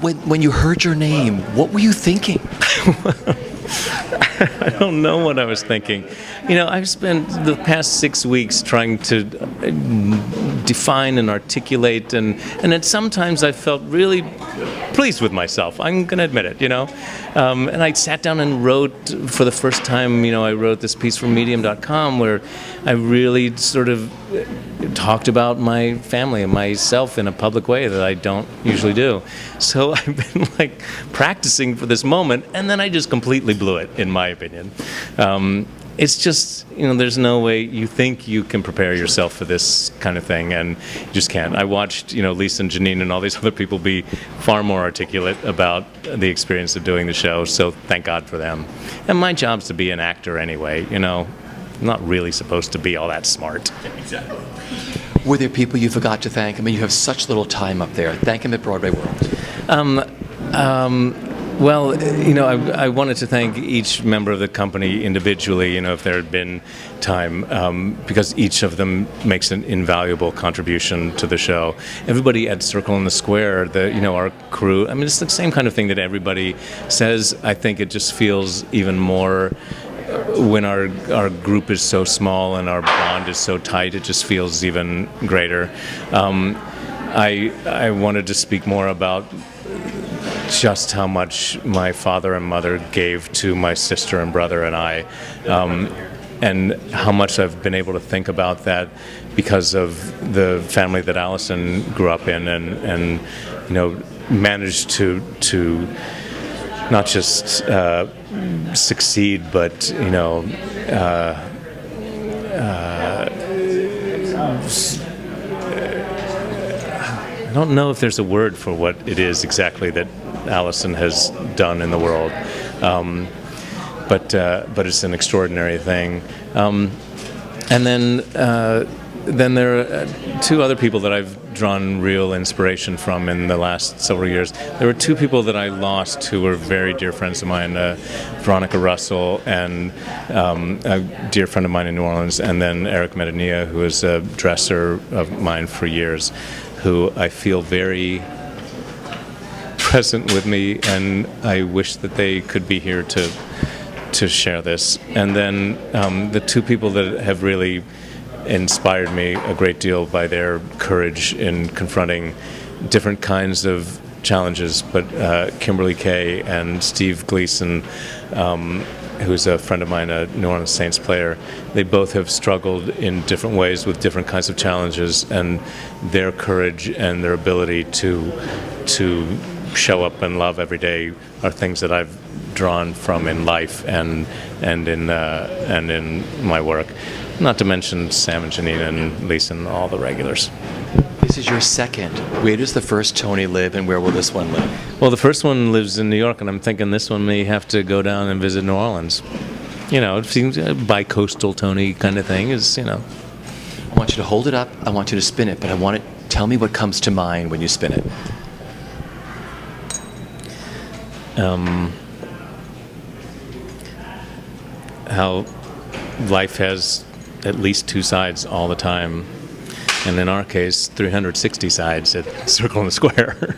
When you heard your name, what were you thinking? I don't know what I was thinking. I've spent the past 6 weeks trying to define and articulate, and at sometimes I felt really pleased with myself. I'm going to admit it, And I sat down and wrote for the first time, I wrote this piece for Medium.com where I really sort of talked about my family and myself in a public way that I don't usually do. So I've been practicing for this moment, and then I just completely blew it, in my opinion. It's just, there's no way you think you can prepare yourself for this kind of thing, and you just can't. I watched, Lisa and Janine and all these other people be far more articulate about the experience of doing the show, so thank God for them. And my job's to be an actor anyway, I'm not really supposed to be all that smart. Exactly. Were there people you forgot to thank? I mean, you have such little time up there. Thank them at Broadway World. Well, I wanted to thank each member of the company individually, if there had been time, because each of them makes an invaluable contribution to the show. Everybody at Circle in the Square, our crew, I mean, it's the same kind of thing that everybody says. I think it just feels even more when our group is so small and our bond is so tight, it just feels even greater. I wanted to speak more about just how much my father and mother gave to my sister and brother and I, and how much I've been able to think about that because of the family that Allison grew up in, and managed to not just succeed, but I don't know if there's a word for what it is exactly that Allison has done in the world, but it's an extraordinary thing. And then there are two other people that I've drawn real inspiration from in the last several years. There were two people that I lost who were very dear friends of mine, Veronica Russell and a dear friend of mine in New Orleans, and then Eric Medinilla, who was a dresser of mine for years, who I feel very present with me, and I wish that they could be here to share this. And then the two people that have really inspired me a great deal by their courage in confronting different kinds of challenges, but Kimberly Kay and Steve Gleason, who's a friend of mine, a New Orleans Saints player, they both have struggled in different ways with different kinds of challenges, and their courage and their ability to show up and love every day are things that I've drawn from in life and in my work. Not to mention Sam and Janine and Lisa and all the regulars. This is your second. Where does the first Tony live, and where will this one live? Well, the first one lives in New York, and I'm thinking this one may have to go down and visit New Orleans. It seems a bi-coastal Tony kind of thing is, I want you to hold it up. I want you to spin it, but tell me what comes to mind when you spin it. How life has at least two sides all the time, and in our case 360 sides at Circle in the Square.